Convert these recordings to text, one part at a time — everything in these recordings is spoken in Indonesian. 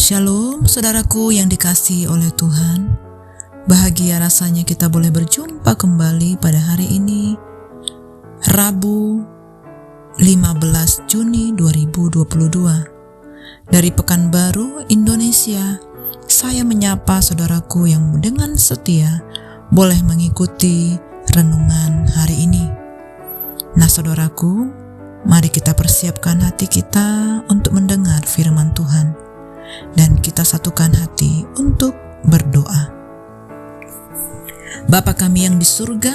Shalom saudaraku yang dikasihi oleh Tuhan. Bahagia rasanya kita boleh berjumpa kembali pada hari ini, Rabu 15 Juni 2022. Dari Pekanbaru, Indonesia, saya menyapa saudaraku yang dengan setia boleh mengikuti renungan hari ini. Nah saudaraku, mari kita persiapkan hati kita untuk mendengar firman Tuhan. Dan kita satukan hati untuk berdoa. Bapa kami yang di surga,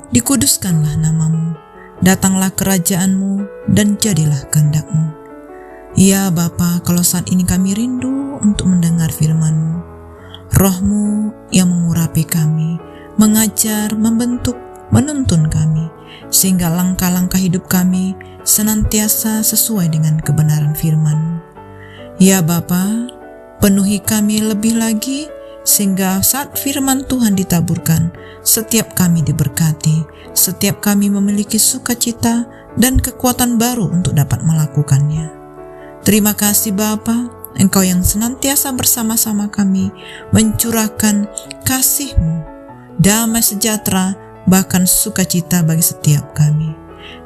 dikuduskanlah namamu, datanglah kerajaanmu, dan jadilah kehendak-mu. Ya Bapa, kalau saat ini kami rindu untuk mendengar firman-Mu, Roh-Mu yang mengurapi kami, mengajar, membentuk, menuntun kami, sehingga langkah-langkah hidup kami senantiasa sesuai dengan kebenaran firman-Mu. Ya Bapa, penuhi kami lebih lagi sehingga saat firman Tuhan ditaburkan, setiap kami diberkati, setiap kami memiliki sukacita dan kekuatan baru untuk dapat melakukannya. Terima kasih Bapa, Engkau yang senantiasa bersama-sama kami mencurahkan kasih-Mu, damai sejahtera, bahkan sukacita bagi setiap kami.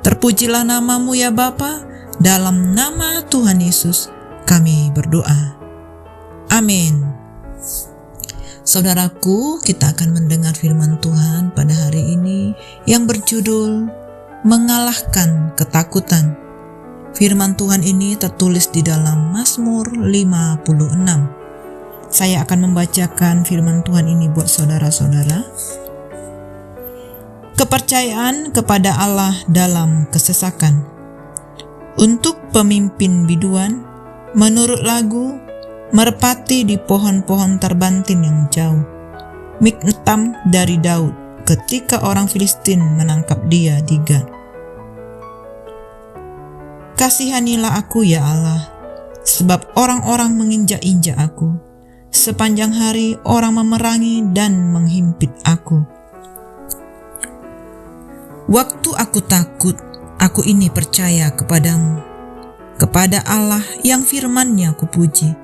Terpujilah nama-Mu ya Bapa, dalam nama Tuhan Yesus kami berdoa. Amin. Saudaraku, kita akan mendengar firman Tuhan pada hari ini yang berjudul Mengalahkan Ketakutan. Firman Tuhan ini tertulis di dalam Mazmur 56. Saya akan membacakan firman Tuhan ini buat saudara-saudara. Kepercayaan kepada Allah dalam kesesakan. Untuk pemimpin biduan, menurut lagu, merpati di pohon-pohon terbantin yang jauh. Miktam dari Daud ketika orang Filistin menangkap dia di Gat. Kasihanilah aku ya Allah, sebab orang-orang menginjak-injak aku. Sepanjang hari orang memerangi dan menghimpit aku. Waktu aku takut, aku ini percaya kepadamu. Kepada Allah yang firman-Nya kupuji.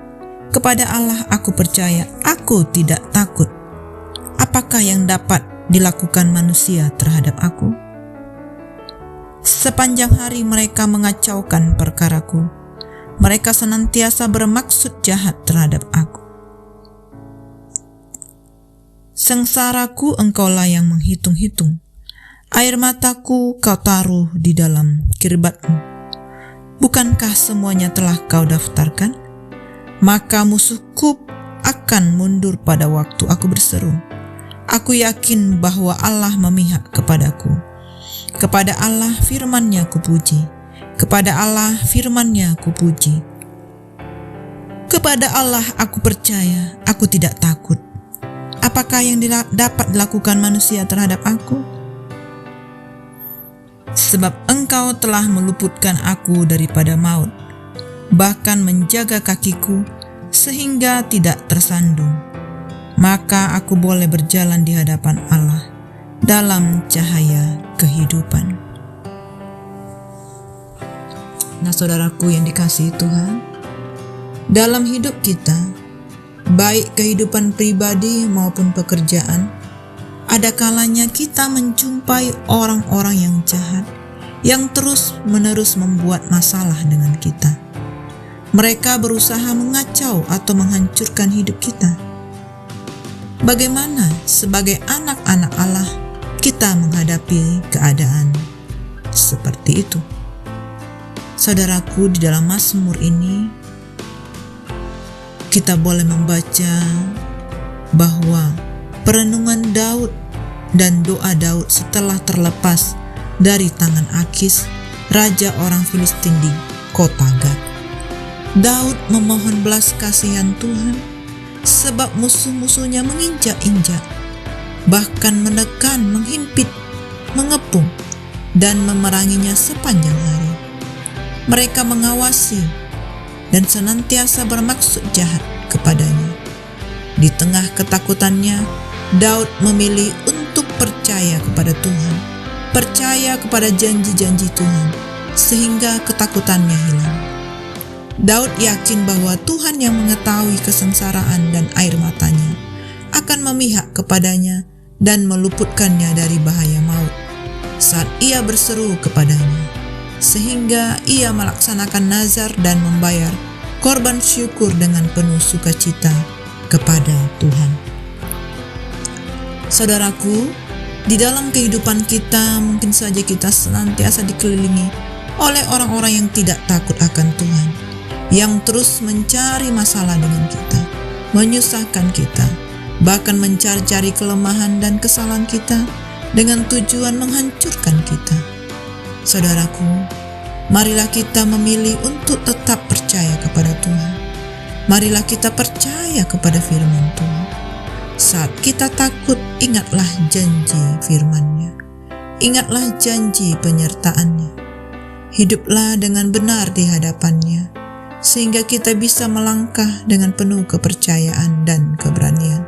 Kepada Allah aku percaya, aku tidak takut. Apakah yang dapat dilakukan manusia terhadap aku? Sepanjang hari mereka mengacaukan perkaraku. Mereka senantiasa bermaksud jahat terhadap aku. Sengsaraku Engkaulah yang menghitung-hitung. Air mataku Kau taruh di dalam kirbatmu. Bukankah semuanya telah Kau daftarkan? Maka musuhku akan mundur pada waktu aku berseru. Aku yakin bahwa Allah memihak kepadaku. Kepada Allah firman-Nya kupuji. Kepada Allah firman-Nya kupuji. Kepada Allah aku percaya, aku tidak takut. Apakah yang dapat dilakukan manusia terhadap aku? Sebab Engkau telah meluputkan aku daripada maut, bahkan menjaga kakiku sehingga tidak tersandung. Maka aku boleh berjalan di hadapan Allah dalam cahaya kehidupan. Nah saudaraku yang dikasihi Tuhan, dalam hidup kita, baik kehidupan pribadi maupun pekerjaan, ada kalanya kita menjumpai orang-orang yang jahat, yang terus-menerus membuat masalah dengan kita. Mereka berusaha mengacau atau menghancurkan hidup kita. Bagaimana sebagai anak-anak Allah kita menghadapi keadaan seperti itu? Saudaraku, di dalam Mazmur ini kita boleh membaca bahwa perenungan Daud dan doa Daud setelah terlepas dari tangan Akis, raja orang Filistin di kota Gat. Daud memohon belas kasihan Tuhan sebab musuh-musuhnya menginjak-injak, bahkan menekan, menghimpit, mengepung, dan memeranginya sepanjang hari. Mereka mengawasi dan senantiasa bermaksud jahat kepadanya. Di tengah ketakutannya, Daud memilih untuk percaya kepada Tuhan, percaya kepada janji-janji Tuhan, sehingga ketakutannya hilang. Daud yakin bahwa Tuhan yang mengetahui kesengsaraan dan air matanya akan memihak kepadanya dan meluputkannya dari bahaya maut saat ia berseru kepadanya, sehingga ia melaksanakan nazar dan membayar korban syukur dengan penuh sukacita kepada Tuhan. Saudaraku, di dalam kehidupan kita mungkin saja kita senantiasa dikelilingi oleh orang-orang yang tidak takut akan Tuhan, yang terus mencari masalah dengan kita, menyusahkan kita, bahkan mencari-cari kelemahan dan kesalahan kita dengan tujuan menghancurkan kita. Saudaraku, marilah kita memilih untuk tetap percaya kepada Tuhan. Marilah kita percaya kepada firman Tuhan. Saat kita takut, ingatlah janji firman-Nya. Ingatlah janji penyertaan-Nya. Hiduplah dengan benar di hadapan-Nya, sehingga kita bisa melangkah dengan penuh kepercayaan dan keberanian.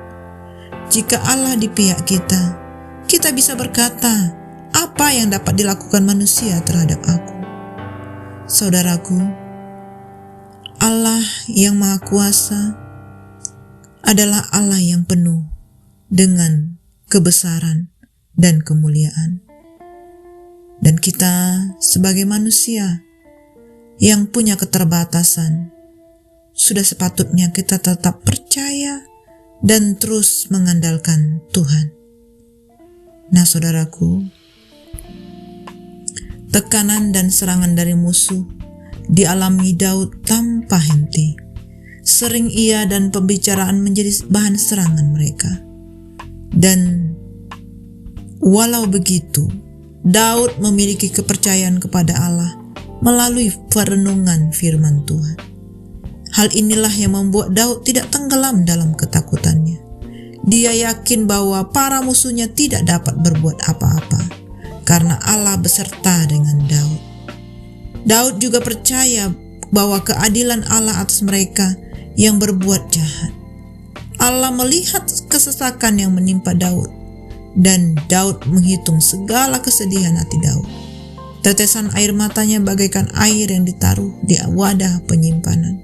Jika Allah di pihak kita, kita bisa berkata, apa yang dapat dilakukan manusia terhadap aku? Saudaraku, Allah yang Maha Kuasa adalah Allah yang penuh dengan kebesaran dan kemuliaan. Dan kita sebagai manusia yang punya keterbatasan, sudah sepatutnya kita tetap percaya dan terus mengandalkan Tuhan. Nah saudaraku, tekanan dan serangan dari musuh dialami Daud tanpa henti. Sering ia dan pembicaraan menjadi bahan serangan mereka. Dan walau begitu, Daud memiliki kepercayaan kepada Allah melalui perenungan firman Tuhan. Hal inilah yang membuat Daud tidak tenggelam dalam ketakutannya. Dia yakin bahwa para musuhnya tidak dapat berbuat apa-apa karena Allah beserta dengan Daud. Daud juga percaya bahwa keadilan Allah atas mereka yang berbuat jahat. Allah melihat kesesakan yang menimpa Daud, dan Daud menghitung segala kesedihan hati Daud. Tetesan air matanya bagaikan air yang ditaruh di wadah penyimpanan.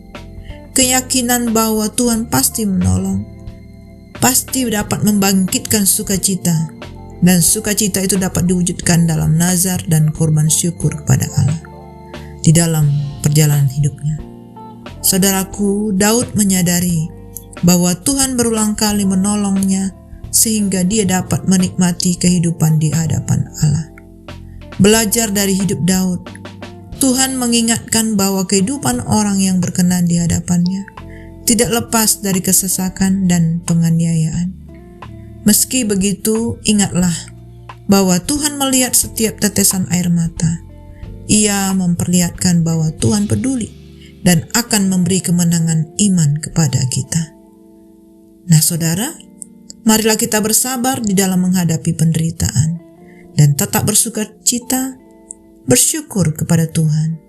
Keyakinan bahwa Tuhan pasti menolong, pasti dapat membangkitkan sukacita, dan sukacita itu dapat diwujudkan dalam nazar dan korban syukur kepada Allah di dalam perjalanan hidupnya. Saudaraku, Daud menyadari bahwa Tuhan berulang kali menolongnya sehingga dia dapat menikmati kehidupan di hadapan Allah. Belajar dari hidup Daud, Tuhan mengingatkan bahwa kehidupan orang yang berkenan di hadapannya tidak lepas dari kesesakan dan penganiayaan. Meski begitu, ingatlah bahwa Tuhan melihat setiap tetesan air mata. Ia memperlihatkan bahwa Tuhan peduli dan akan memberi kemenangan iman kepada kita. Nah saudara, marilah kita bersabar di dalam menghadapi penderitaan dan tetap bersukacita, bersyukur kepada Tuhan.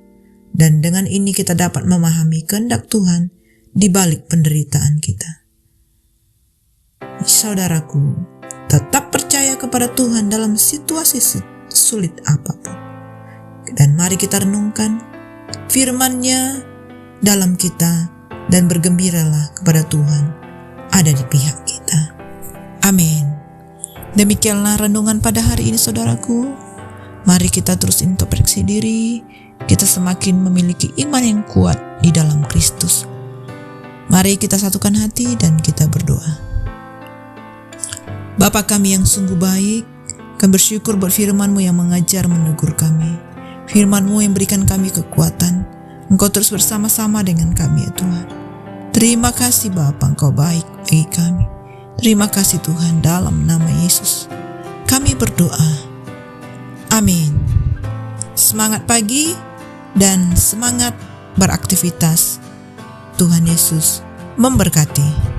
Dan dengan ini kita dapat memahami kehendak Tuhan di balik penderitaan kita. Saudaraku, tetap percaya kepada Tuhan dalam situasi sulit apapun. Dan mari kita renungkan firman-Nya dalam kita dan bergembiralah kepada Tuhan ada di pihak kita. Amin. Demikianlah renungan pada hari ini saudaraku. Mari kita terus introspeksi diri, kita semakin memiliki iman yang kuat di dalam Kristus. Mari kita satukan hati dan kita berdoa. Bapa kami yang sungguh baik, kami bersyukur buat firman-Mu yang mengajar menegur kami. Firman-Mu yang berikan kami kekuatan. Engkau terus bersama-sama dengan kami ya Tuhan. Terima kasih Bapa, Engkau baik bagi kami. Terima kasih Tuhan, dalam nama Yesus kami berdoa. Amin. Semangat pagi dan semangat beraktivitas. Tuhan Yesus memberkati.